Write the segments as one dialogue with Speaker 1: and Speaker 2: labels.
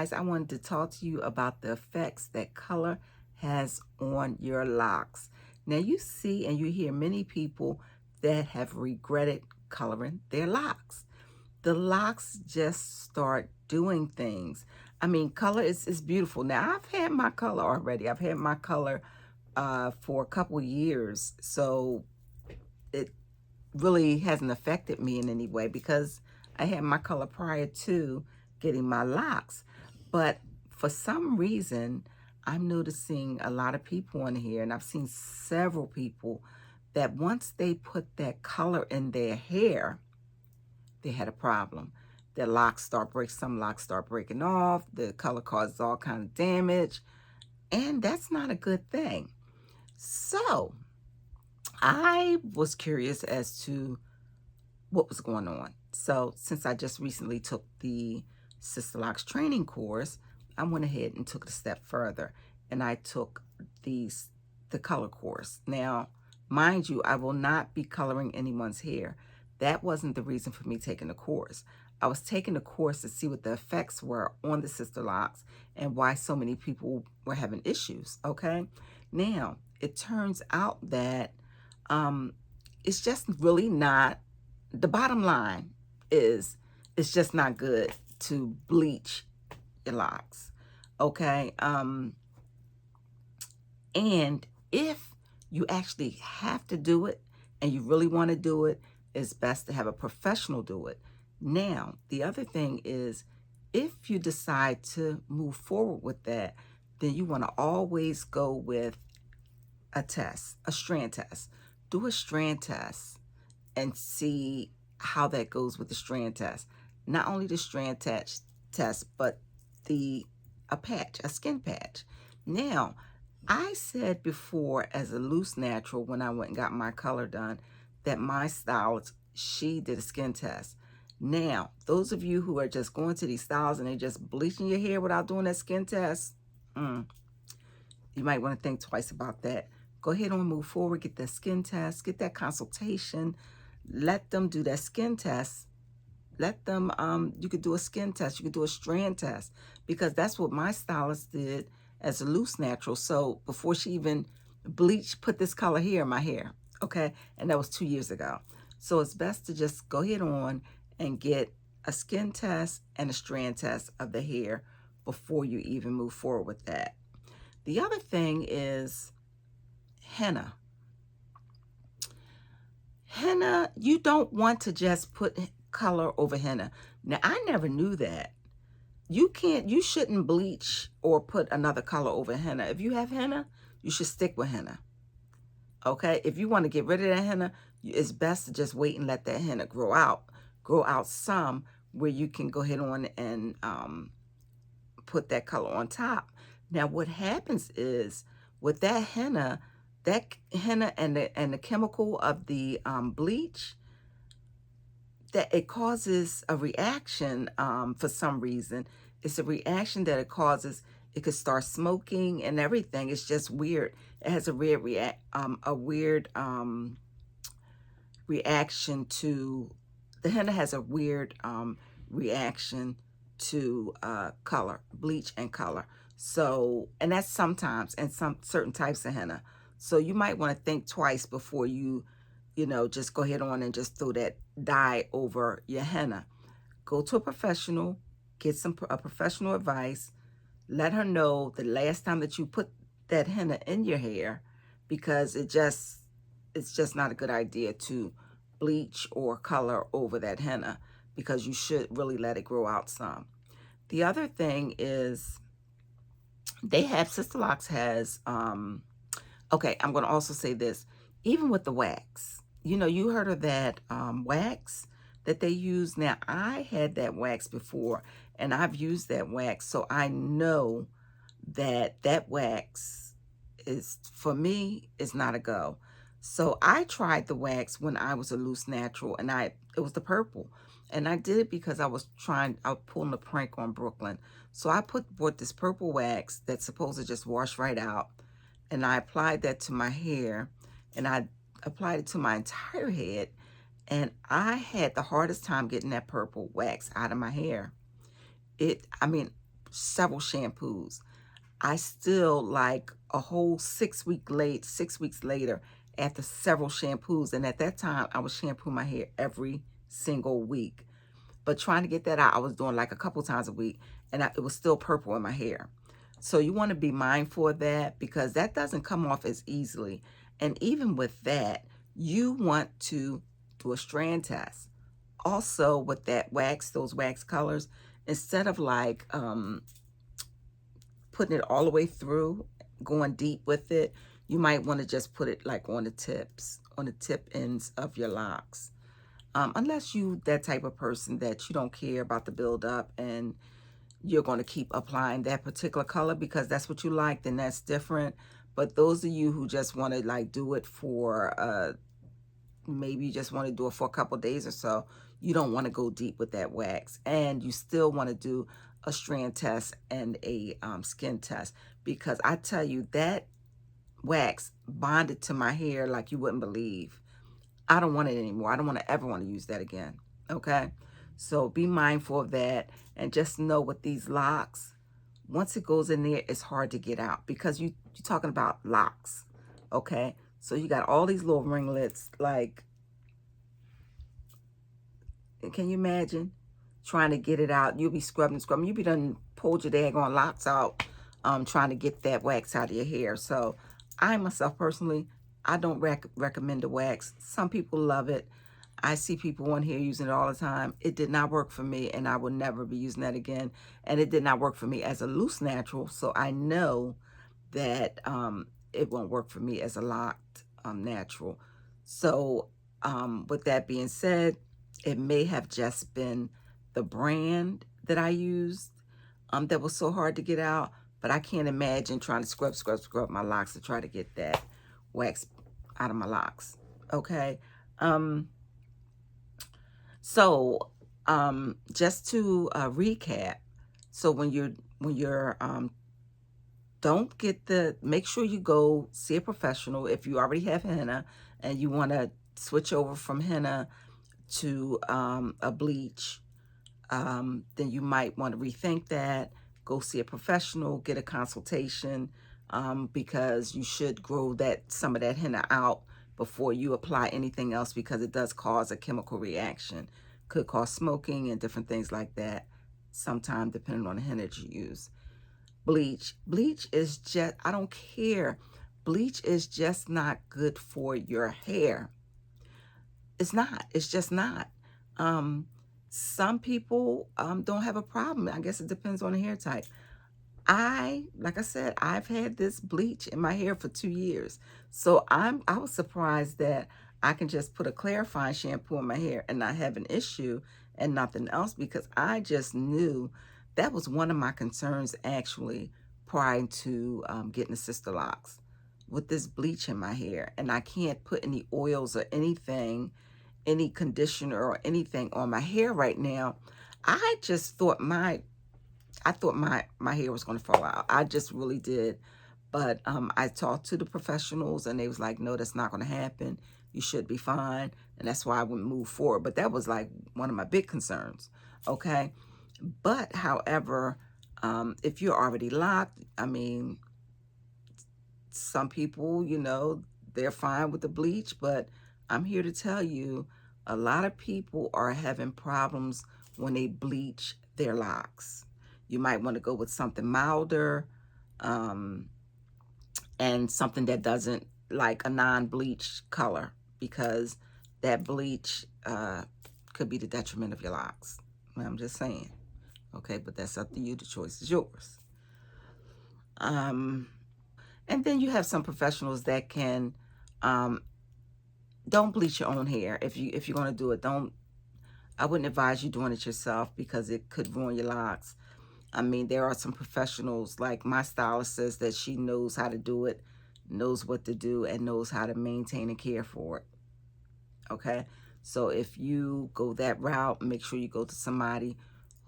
Speaker 1: Guys, I wanted to talk to you about the effects that color has on your locks. Now, you see and you hear many people that have regretted coloring their locks. The locks just start doing things. I mean, color is beautiful. Now, I've had my color already. I've had my color for a couple of years, so it really hasn't affected me in any way because I had my color prior to getting my locks. But for some reason, I'm noticing a lot of people on here, and I've seen several people that once they put that color in their hair, they had a problem. Their locks start breaking, some locks start breaking off, the color causes all kind of damage, and that's not a good thing. So I was curious as to what was going on. So since I just recently took the Sisterlocks training course, I went ahead and took it a step further, and I took the color course. Now, mind you, I will not be coloring anyone's hair. That wasn't the reason for me taking the course. I was taking the course to see what the effects were on the Sisterlocks and why so many people were having issues, okay? Now, it turns out that it's just really not, the bottom line is it's just not good to bleach your locks, okay? And if you actually have to do it and you really want to do it, it's best to have a professional do it. Now, the other thing is, if you decide to move forward with that, then you want to always go with a test, a strand test. Do a strand test and see how that goes with the strand test. Not only the strand test, but a patch, a skin patch. Now, I said before, as a loose natural, when I went and got my color done, that my stylist, she did a skin test. Now, those of you who are just going to these styles and they're just bleaching your hair without doing that skin test, you might want to think twice about that. Go ahead and move forward, get that skin test, get that consultation, let them do that skin test. Let them, you could do a skin test, you could do a strand test, because that's what my stylist did as a loose natural. So before she even bleached, put this color here in my hair, okay? And that was 2 years ago. So it's best to just go ahead on and get a skin test and a strand test of the hair before you even move forward with that. The other thing is henna. Henna, you don't want to just put color over henna. Now, I never knew that. You shouldn't bleach or put another color over henna. If you have henna, you should stick with henna. Okay? If you want to get rid of that henna, it's best to just wait and let that henna grow out some, where you can go ahead on and put that color on top. Now, what happens is with that henna and the chemical of the bleach, that it causes a reaction for some reason. It's a reaction that it causes. It could start smoking and everything. It's just weird. It has a weird reaction to, the henna has a weird reaction to color, bleach and color. So, and that's sometimes, and some certain types of henna. So you might want to think twice before you just go ahead on and just throw that dye over your henna. Go to a professional, get a professional advice. Let her know the last time that you put that henna in your hair, because it's just not a good idea to bleach or color over that henna, because you should really let it grow out some. The other thing is, Sisterlocks has, okay, I'm going to also say this, even with the wax, you heard of that wax that they use. Now, I had that wax before, and I've used that wax, so I know that that wax is, for me, is not a go. So I tried the wax when I was a loose natural, and it was the purple. And I did it because I was pulling a prank on Brooklyn. So I bought this purple wax that's supposed to just wash right out. And I applied that to my hair, and I applied it to my entire head. And I had the hardest time getting that purple wax out of my hair. I mean, several shampoos. I still like a whole 6 weeks later after several shampoos. And at that time, I was shampooing my hair every single week. But trying to get that out, I was doing like a couple times a week, and it was still purple in my hair. So you want to be mindful of that, because that doesn't come off as easily. And even with that, you want to do a strand test. Also, with that wax, those wax colors, instead of like putting it all the way through, going deep with it, you might want to just put it like on the tips, on the tip ends of your locks. Unless you that type of person that you don't care about the buildup and you're going to keep applying that particular color because that's what you like, then that's different. But those of you who just want to like do it for maybe you just want to do it for a couple days or so, you don't want to go deep with that wax, and you still want to do a strand test and a skin test, because I tell you, that wax bonded to my hair like you wouldn't believe. I don't want it anymore. I don't want to ever want to use that again. Okay? So be mindful of that, and just know with these locks, once it goes in there, it's hard to get out, because you're talking about locks. Okay? So you got all these little ringlets. Like, can you imagine trying to get it out? You'll be scrubbing. You be done pulled your daggone locks out, trying to get that wax out of your hair. So I myself personally, I don't recommend the wax. Some people love it. I see people on here using it all the time. It did not work for me, and I will never be using that again. And it did not work for me as a loose natural, so I know that it won't work for me as a locked natural. So with that being said, it may have just been the brand that I used that was so hard to get out, but I can't imagine trying to scrub my locks to try to get that wax out of my locks. Okay. So just to recap, so when you're don't get make sure you go see a professional. If you already have henna and you want to switch over from henna to a bleach, then you might want to rethink that. Go see a professional, get a consultation, because you should grow some of that henna out before you apply anything else, because it does cause a chemical reaction. Could cause smoking and different things like that, sometime depending on the henna that you use. Bleach is just, I don't care. Bleach is just not good for your hair. It's not. It's just not. Some people don't have a problem. I guess it depends on the hair type. Like I said, I've had this bleach in my hair for 2 years. So I was surprised that I can just put a clarifying shampoo in my hair and not have an issue and nothing else, because I just knew that was one of my concerns actually prior to getting the Sisterlocks, with this bleach in my hair. And I can't put any oils or anything, any conditioner or anything on my hair right now. I just thought my hair was going to fall out. I just really did. But I talked to the professionals, and they was like, no, that's not going to happen. You should be fine. And that's why I wouldn't move forward. But that was like one of my big concerns. Okay. But however, if you're already locked, I mean, some people, they're fine with the bleach, but I'm here to tell you, a lot of people are having problems when they bleach their locks. You might want to go with something milder, and something that doesn't, like a non-bleach color, because that bleach could be the detriment of your locks. I'm just saying. Okay, but that's up to you. The choice is yours. And then you have some professionals that can, don't bleach your own hair. If you're going to do it, I wouldn't advise you doing it yourself, because it could ruin your locks. I mean, there are some professionals, like my stylist says that she knows how to do it, knows what to do, and knows how to maintain and care for it. Okay? So if you go that route, make sure you go to somebody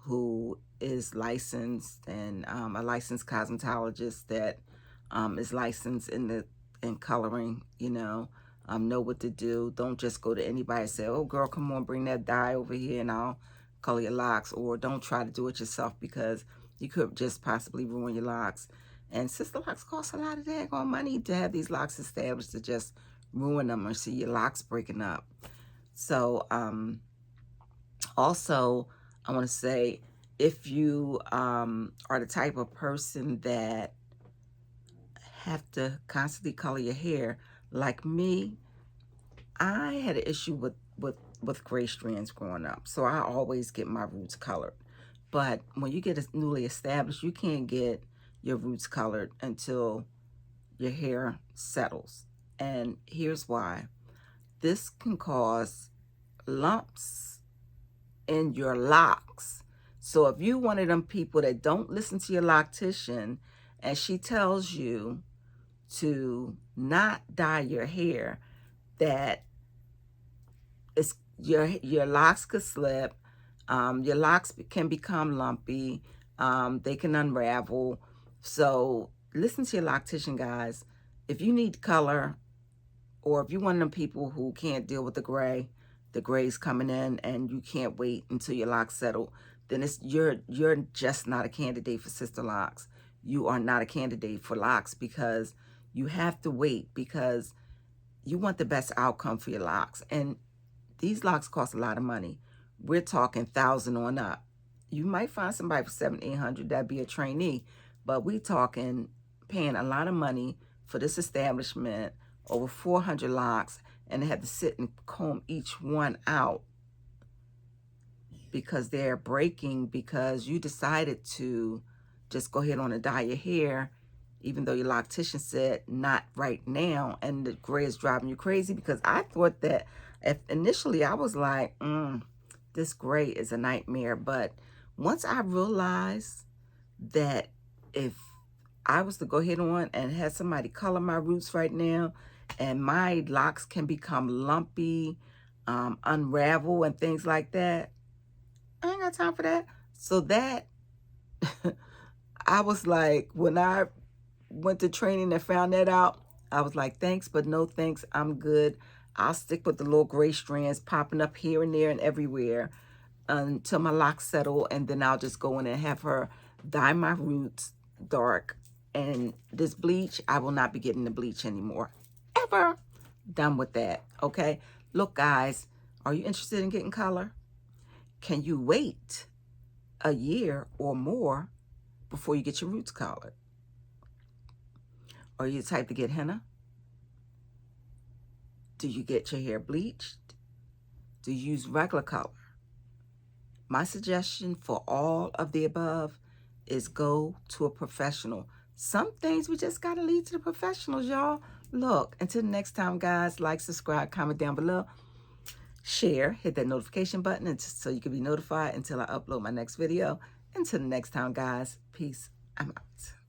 Speaker 1: who is licensed, and a licensed cosmetologist that is licensed in coloring, know what to do. Don't just go to anybody and say, oh, girl, come on, bring that dye over here and I'll color your locks. Or don't try to do it yourself, because you could just possibly ruin your locks. And Sisterlocks cost a lot of daggone money to have these locks established to just ruin them or see your locks breaking up. So also, I want to say, if you are the type of person that have to constantly color your hair, like me, I had an issue with gray strands growing up, so I always get my roots colored. But when you get newly established, you can't get your roots colored until your hair settles. And here's why. This can cause lumps in your locks. So if you one of them people that don't listen to your loctician and she tells you to not dye your hair, that it's your locks could slip, your locks can become lumpy, they can unravel. So listen to your loctician, guys. If you need color, or if you're one of them people who can't deal with the gray's coming in and you can't wait until your locks settle, then you're just not a candidate for Sisterlocks. You are not a candidate for locks, because you have to wait, because you want the best outcome for your locks. And these locks cost a lot of money. We're talking $1,000 on up. You might find somebody for $700, $800, that'd be a trainee, but we talking paying a lot of money for this establishment, over 400 locks, and they have to sit and comb each one out because they're breaking, because you decided to just go ahead on and dye your hair, even though your loctician said not right now, and the gray is driving you crazy. Because I thought that, initially I was like, this gray is a nightmare. But once I realized that if I was to go ahead on and have somebody color my roots right now, and my locks can become lumpy, unravel and things like that, I ain't got time for that. So that, I was like, when I went to training and found that out, I was like, thanks, but no thanks. I'm good. I'll stick with the little gray strands popping up here and there and everywhere until my locks settle, and then I'll just go in and have her dye my roots dark. And this bleach, I will not be getting the bleach anymore. Ever. Done with that, okay? Look, guys, are you interested in getting color? Can you wait a year or more before you get your roots colored? Are you the type to get henna? Do you get your hair bleached? Do you use regular color? My suggestion for all of the above is go to a professional. Some things we just got to leave to the professionals, y'all. Look, until next time, guys, like, subscribe, comment down below, share, hit that notification button so you can be notified until I upload my next video. Until next time, guys, peace. I'm out.